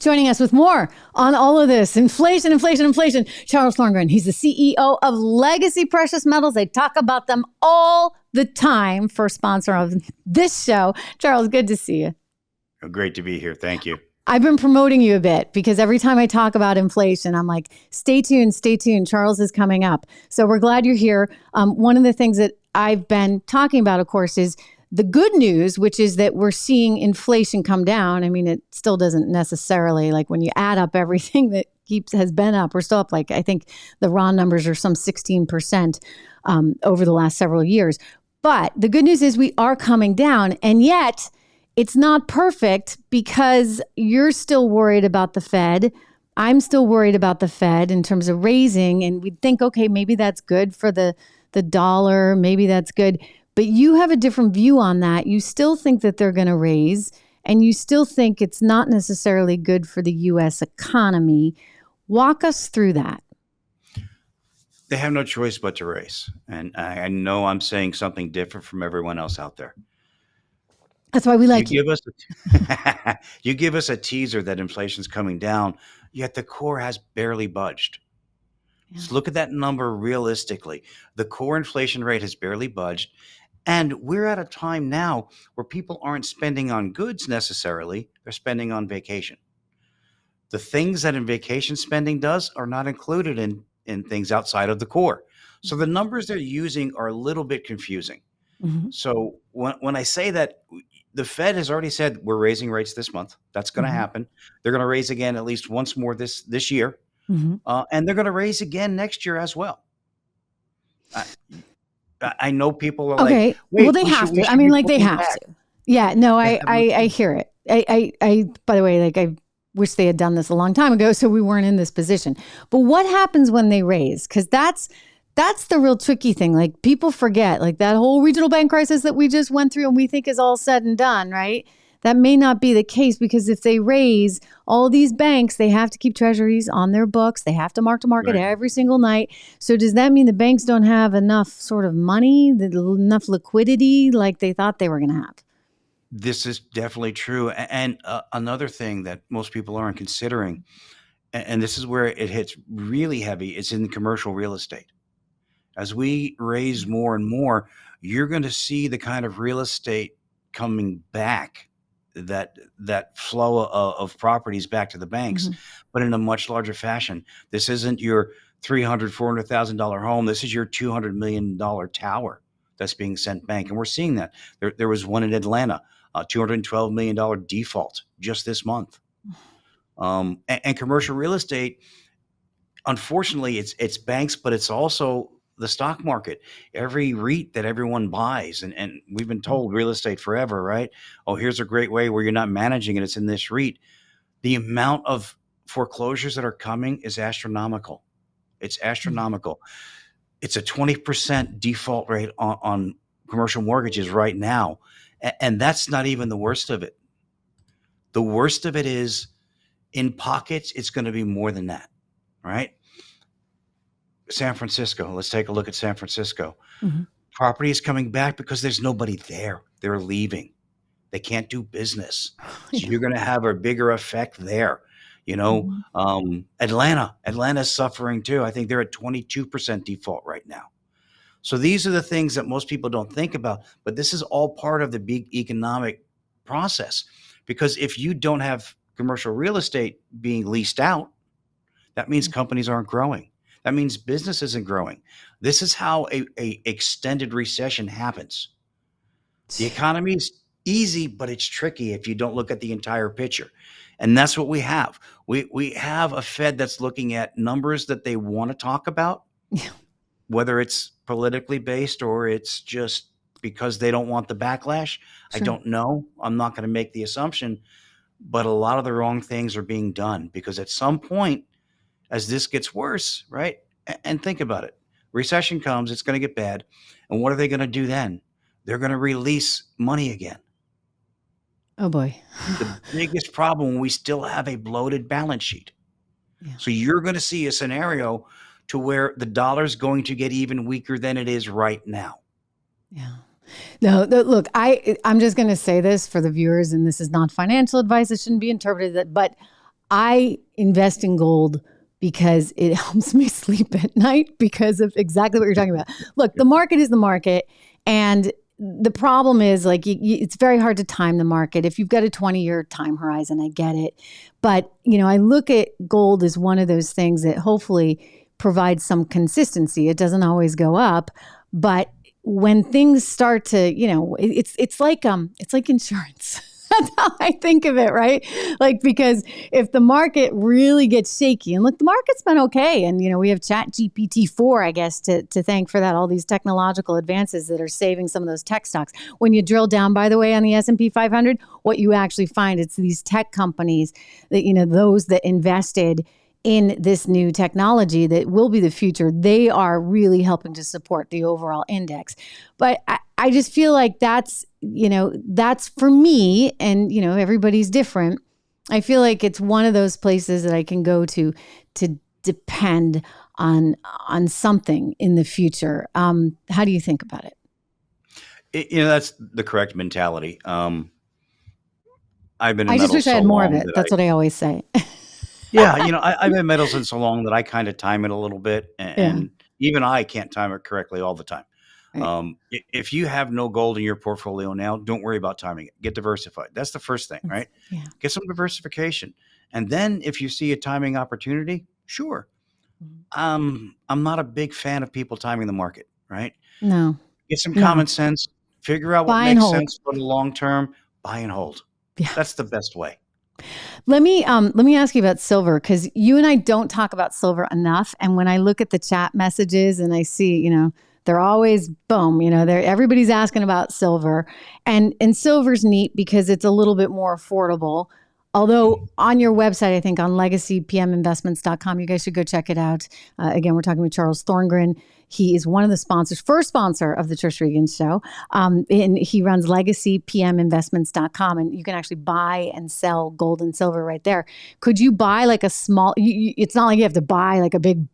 Joining us with more on all of this, inflation, Charles Thorngren. He's the CEO of Legacy Precious Metals. They talk about them all the time. First sponsor of this show. Charles, good to see you. Great to be here. Thank you. I've been promoting you a bit because every time I talk about inflation, I'm like, stay tuned. Charles is coming up. So we're glad you're here. One of the things that I've been talking about, of course, is the good news, which is that we're seeing inflation come down. I mean, it still doesn't necessarily, like when you add up everything that has been up, we're still up, like, I think the raw numbers are some 16% over the last several years. But the good news is we are coming down, and yet it's not perfect because you're still worried about the Fed. I'm still worried about the Fed in terms of raising, and we'd think, okay, maybe that's good for the dollar. Maybe that's good. But you have a different view on that. You still think that they're going to raise, and you still think it's not necessarily good for the U.S. economy. Walk us through that. They have no choice but to raise. And I know I'm saying something different from everyone else out there. That's why we like you. You give us a teaser that inflation's coming down, yet the core has barely budged. Yeah. So look at that number realistically. The core inflation rate has barely budged. And we're at a time now where people aren't spending on goods necessarily. They're spending on vacation. The things that in vacation spending does are not included in things outside of the core. So the numbers they're using are a little bit confusing. Mm-hmm. So when I say that, the Fed has already said we're raising rates this month. That's going to happen. They're going to raise again at least once more this year. Mm-hmm. And they're going to raise again next year as well. I know people are like, wait, well, they have to. I mean, like, they have to. Yeah, no, I hear it. I by the way, like, I wish they had done this a long time ago so we weren't in this position. But what happens when they raise? Because that's the real tricky thing. Like, people forget, like, that whole regional bank crisis that we just went through and we think is all said and done, right? That may not be the case, because if they raise, all these banks, they have to keep treasuries on their books. They have to mark to market every single night. So does that mean the banks don't have enough sort of money, enough liquidity like they thought they were going to have? This is definitely true. And another thing that most people aren't considering, and this is where it hits really heavy, is in commercial real estate. As we raise more and more, you're going to see the kind of real estate coming back, that flow of properties back to the banks, but in a much larger fashion. This isn't your $300,000, $400,000 home. This is your $200 million tower that's being sent bank. And we're seeing that. There was one in Atlanta, $212 million default just this month. And commercial real estate, unfortunately, it's banks, but it's also the stock market. Every REIT that everyone buys, and we've been told real estate forever, right? Oh, here's a great way where you're not managing it. It's in this REIT. The amount of foreclosures that are coming is astronomical. It's astronomical. It's a 20% default rate on commercial mortgages right now. And that's not even the worst of it. The worst of it is, in pockets, it's going to be more than that, right? San Francisco. Let's take a look at San Francisco. Property is coming back because there's nobody there. They're leaving. They can't do business. So you're going to have a bigger effect there. You know, Atlanta's suffering too. I think they're at 22% default right now. So these are the things that most people don't think about, but this is all part of the big economic process. Because if you don't have commercial real estate being leased out, that means companies aren't growing. That means business isn't growing. This is how a extended recession happens. The economy is easy, but it's tricky if you don't look at the entire picture. And that's what we have. We have a Fed that's looking at numbers that they want to talk about, whether it's politically based or it's just because they don't want the backlash. Sure. I don't know. I'm not going to make the assumption, but a lot of the wrong things are being done, because at some point, as this gets worse, right? And think about it. Recession comes, it's going to get bad. And what are they going to do then? They're going to release money again. Oh, boy. The biggest problem, we still have a bloated balance sheet. Yeah. So you're going to see a scenario to where the dollar's going to get even weaker than it is right now. Yeah. No, look, I'm just going to say this for the viewers, and this is not financial advice. It shouldn't be interpreted that, but I invest in gold because it helps me sleep at night because of exactly what you're talking about. Look, the market is the market. And the problem is like, it's very hard to time the market. If you've got a 20-year time horizon, I get it. But, I look at gold as one of those things that hopefully provides some consistency. It doesn't always go up, but when things start to, it's like insurance. That's how I think of it, right? Like, because if the market really gets shaky, and look, the market's been okay. And, we have Chat GPT-4, I guess, to thank for that, all these technological advances that are saving some of those tech stocks. When you drill down, by the way, on the S&P 500, what you actually find, it's these tech companies that, those that invested in this new technology that will be the future, they are really helping to support the overall index. But I just feel like that's for me, and, everybody's different. I feel like it's one of those places that I can go to depend on something in the future. How do you think about it? That's the correct mentality. I've been in I just metals wish I so had more of long it. that That's what I always say. yeah, I've been in metals in so long that I kind of time it a little bit, Yeah. and even I can't time it correctly all the time. Right. If you have no gold in your portfolio now, don't worry about timing it. Get diversified. That's the first thing, right? Yeah. Get some diversification. And then if you see a timing opportunity, sure. I'm not a big fan of people timing the market, right? No. Get some No. common sense, figure out what Buy and makes hold. sense for the long term, buy and hold. Yeah. That's the best way. Let me ask you about silver, because you and I don't talk about silver enough. And when I look at the chat messages and I see, they're always boom, everybody's asking about silver, and silver's neat because it's a little bit more affordable. Although on your website, I think on legacypminvestments.com, you guys should go check it out. Again, we're talking with Charles Thorngren. He is one of the sponsors, first sponsor of the Trish Regan Show. And he runs legacypminvestments.com, and you can actually buy and sell gold and silver right there. Could you buy like a small, it's not like you have to buy like a big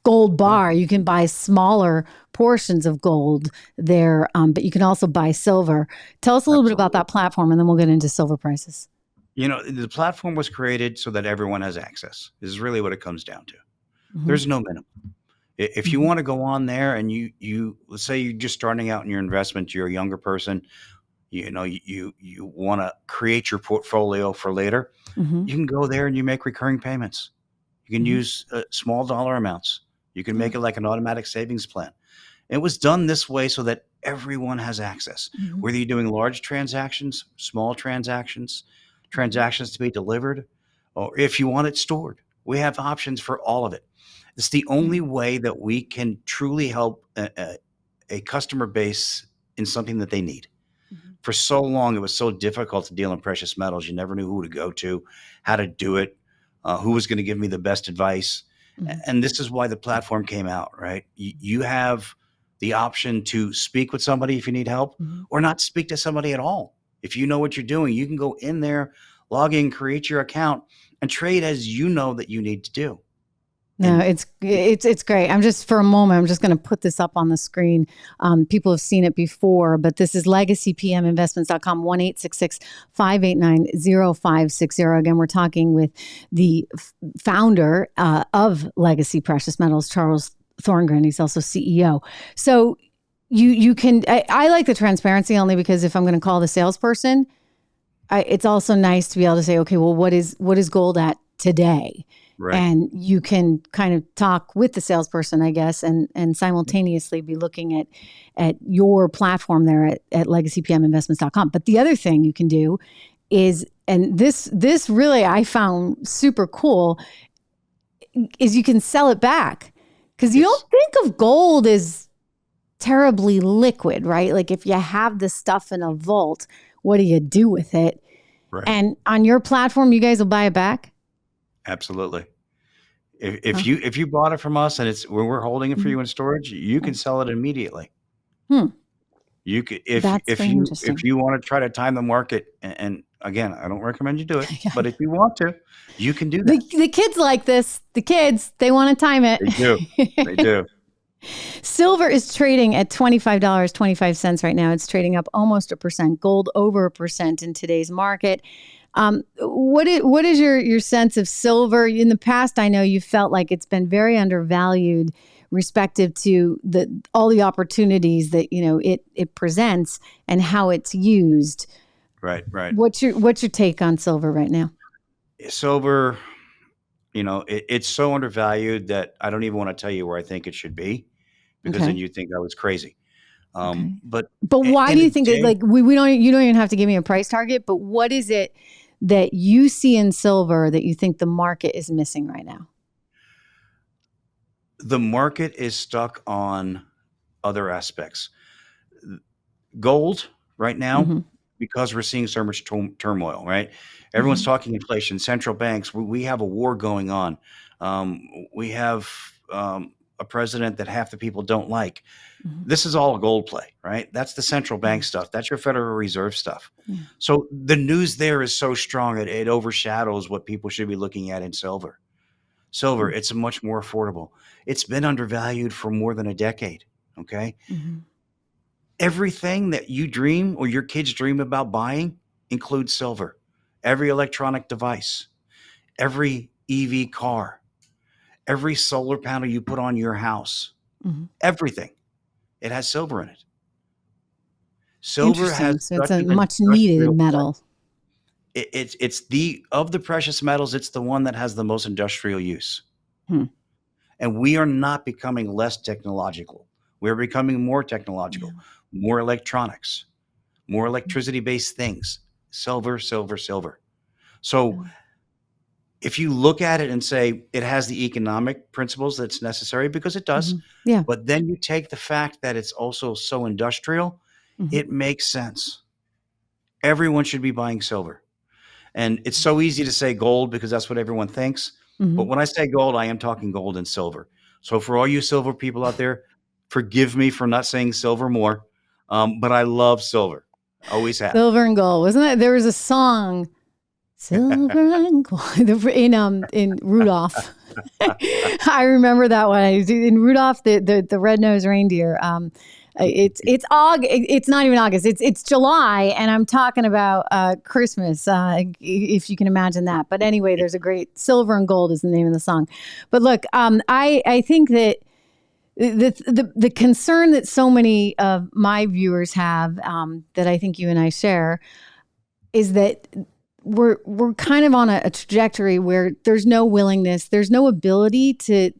gold bar. You can buy smaller portions of gold there, but you can also buy silver. Tell us a little bit about that platform, and then we'll get into silver prices. The platform was created so that everyone has access. This is really what it comes down to. Mm-hmm. There's no minimum. If you want to go on there and you let's say you're just starting out in your investment, you're a younger person, you want to create your portfolio for later, you can go there and you make recurring payments. You can use small dollar amounts. You can make it like an automatic savings plan. It was done this way so that everyone has access, whether you're doing large transactions, small transactions to be delivered, or if you want it stored. We have options for all of it. It's the only way that we can truly help a customer base in something that they need. For so long, it was so difficult to deal in precious metals. You never knew who to go to, how to do it, who was going to give me the best advice. And this is why the platform came out, right? You have the option to speak with somebody if you need help, or not speak to somebody at all. If you know what you're doing, you can go in there, log in, create your account, and trade as you know that you need to do. No, it's great. I'm just going to put this up on the screen. People have seen it before, but this is legacypminvestments.com, 1-866-589-0560. Again, we're talking with the founder of Legacy Precious Metals, Charles Thorngren. He's also CEO. So you can, I like the transparency only because if I'm going to call the salesperson, it's also nice to be able to say, okay, well, what is gold at today? Right. And you can kind of talk with the salesperson, I guess, and simultaneously be looking at your platform there at legacypminvestments.com. But the other thing you can do is, and this really I found super cool, is you can sell it back. Because you don't think of gold as terribly liquid, right? Like if you have this stuff in a vault, what do you do with it? Right. And on your platform, you guys will buy it back? Absolutely. If you bought it from us and it's when we're holding it for you in storage, you can sell it immediately. You could if you want to try to time the market, and again, I don't recommend you do it, but if you want to, you can do that. The kids like this. The kids, they want to time it. They do. They do. Silver is trading at $25.25 right now. It's trading up almost 1%. Gold over 1% in today's market. What is your sense of silver? In the past, I know you felt like it's been very undervalued respective to all the opportunities that it presents and how it's used. Right, right. What's your take on silver right now? Silver, it's so undervalued that I don't even want to tell you where I think it should be, because then Okay. you think I was crazy. Okay. But But why in do a you think that, day, like, we don't, you don't even have to give me a price target, but what is it that you see in silver that you think the market is missing right now? the market is stuck on other aspects. Gold right now, Mm-hmm. because we're seeing so much turmoil, right? Everyone's Mm-hmm. talking inflation, central banks. We have a war going on. We have a president that half the people don't like. Mm-hmm. This is all a gold play, right? That's the central Yeah. bank stuff. That's your Federal Reserve stuff. Yeah. So the news there is so strong, it overshadows what people should be looking at in silver. Silver, it's much more affordable. It's been undervalued for more than a decade. Okay. Mm-hmm. Everything that you dream or your kids dream about buying includes silver. Every electronic device, every EV car, every solar panel you put on your house, Mm-hmm. everything, it has silver in it. Silver has Interesting. So it's such a an much needed industrial play. metal. It's the of the precious metals, it's the one that has the most industrial use. Hmm. And we are not becoming less technological. We're becoming more technological, Yeah. more electronics, more electricity-based things. Silver, silver, silver. So if you look at it and say it has the economic principles that's necessary, because it does, Mm-hmm. Yeah. but then you take the fact that it's also so industrial, Mm-hmm. it makes sense. Everyone should be buying silver. And it's so easy to say gold because that's what everyone thinks. Mm-hmm. But when I say gold, I am talking gold and silver. So for all you silver people out there, forgive me for not saying silver more. But I love silver. Always have. Silver and gold. Wasn't that there was a song, Silver and Gold, in Rudolph. I remember that one. In Rudolph, the red-nosed reindeer. It's August. It's not even August. It's July, and I'm talking about Christmas. If you can imagine that. But anyway, there's a great Silver and Gold is the name of the song. But look, I think that the concern that so many of my viewers have, that I think you and I share, is that we're kind of on a trajectory where there's no willingness, there's no ability to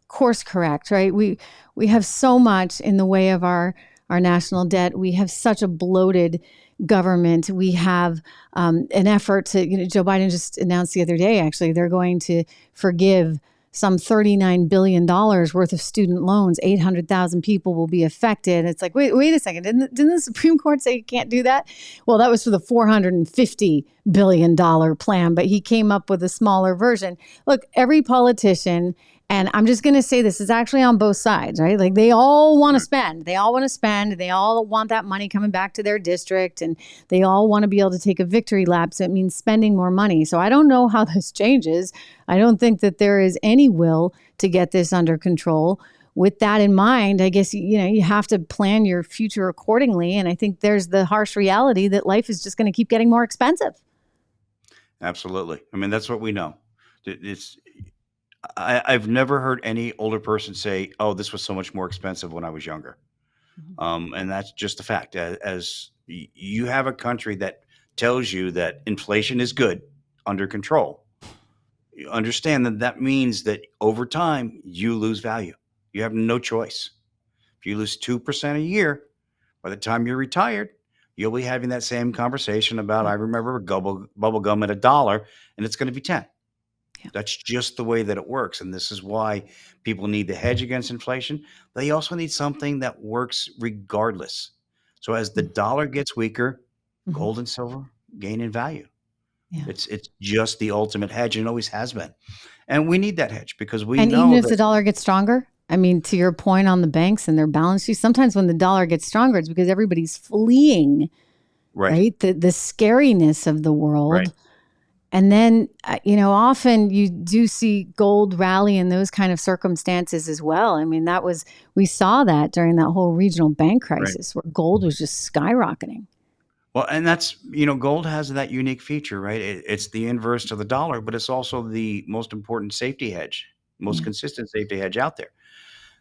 course correct, right? We have so much in the way of our national debt. We have such a bloated government. We have an effort to, Joe Biden just announced the other day, actually, they're going to forgive some $39 billion worth of student loans. 800,000 people will be affected. It's like, wait a second. Didn't the Supreme Court say you can't do that? Well, that was for the $450 billion plan, but he came up with a smaller version. Look, every politician, and I'm just going to say this is actually on both sides, right? Like they all want to spend. They all want to spend. They all want that money coming back to their district, and they all want to be able to take a victory lap. So it means spending more money. So I don't know how this changes. I don't think that there is any will to get this under control. With that in mind, I guess, you have to plan your future accordingly. And I think there's the harsh reality that life is just going to keep getting more expensive. Absolutely. I mean, that's what we know. I've never heard any older person say, "Oh, this was so much more expensive when I was younger," and that's just a fact. As you have a country that tells you that inflation is good, under control, you understand that means that over time you lose value. You have no choice. If you lose 2% a year, by the time you're retired, you'll be having that same conversation about, I remember bubble gum at $1, and it's going to be 10. Yeah. That's just the way that it works. And this is why people need to hedge against inflation. They also need something that works regardless. So as the dollar gets weaker, gold and silver gain in value. Yeah. It's just the ultimate hedge, and always has been. And we need that hedge because we And know even if that the dollar gets stronger, I mean, to your point on the banks and their balance sheets, sometimes when the dollar gets stronger, it's because everybody's fleeing, right? The scariness of the world. Right. And then, often you do see gold rally in those kind of circumstances as well. I mean, we saw that during that whole regional bank crisis where gold was just skyrocketing. Well, and that's, gold has that unique feature, right? It's the inverse to the dollar, but it's also the most important safety hedge, most Yeah. consistent safety hedge out there.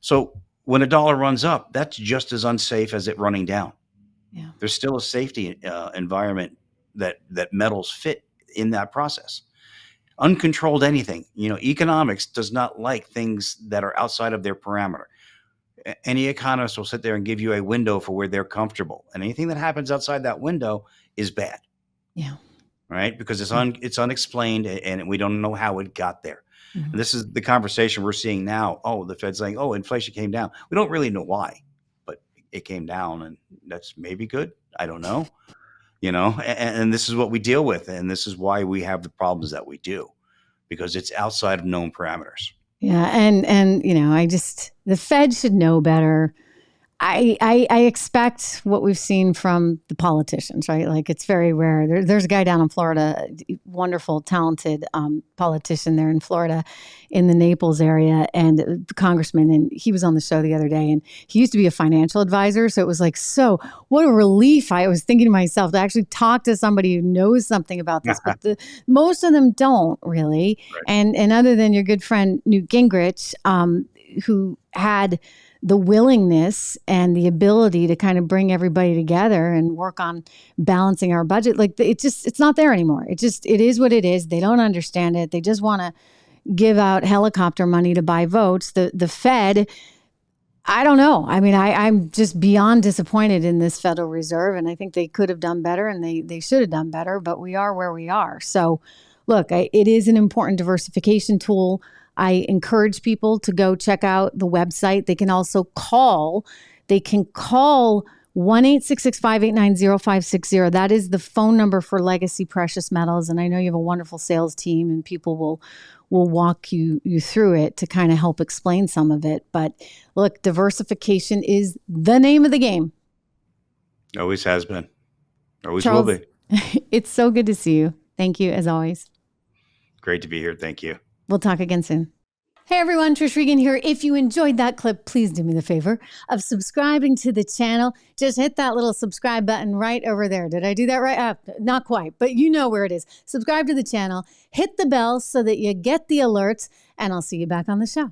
So when a dollar runs up, that's just as unsafe as it running down. Yeah. There's still a safety environment that metals fit in that process. Uncontrolled anything, economics does not like things that are outside of their parameter. Any economist will sit there and give you a window for where they're comfortable, and anything that happens outside that window is bad, Yeah. right? Because Yeah. it's unexplained, and we don't know how it got there. Mhm. And this is the conversation we're seeing now. Oh, the Fed's saying, "Oh, inflation came down." We don't really know why, but it came down, and that's maybe good. I don't know, and this is what we deal with, and this is why we have the problems that we do, because it's outside of known parameters. Yeah. And the Fed should know better. I expect what we've seen from the politicians, right? Like, it's very rare. There's a guy down in Florida, wonderful, talented politician there in Florida, in the Naples area, and the congressman. And he was on the show the other day, and he used to be a financial advisor. So it was like, so what a relief. I was thinking to myself to actually talk to somebody who knows something about this, but most of them don't really. Right. And other than your good friend Newt Gingrich, who had the willingness and the ability to kind of bring everybody together and work on balancing our budget. Like, it's not there anymore. It is what it is. They don't understand it. They just want to give out helicopter money to buy votes. The Fed, I don't know. I mean, I'm just beyond disappointed in this Federal Reserve, and I think they could have done better, and they should have done better, but we are where we are. So look, it is an important diversification tool. I encourage people to go check out the website. They can also call. They can call 1-866-589-0560. That is the phone number for Legacy Precious Metals. And I know you have a wonderful sales team, and people will walk you through it to kind of help explain some of it. But look, diversification is the name of the game. Always has been. Always Charles, will be. It's so good to see you. Thank you, as always. Great to be here. Thank you. We'll talk again soon. Hey everyone, Trish Regan here. If you enjoyed that clip, please do me the favor of subscribing to the channel. Just hit that little subscribe button right over there. Did I do that right? Not quite, but you know where it is. Subscribe to the channel, hit the bell so that you get the alerts, and I'll see you back on the show.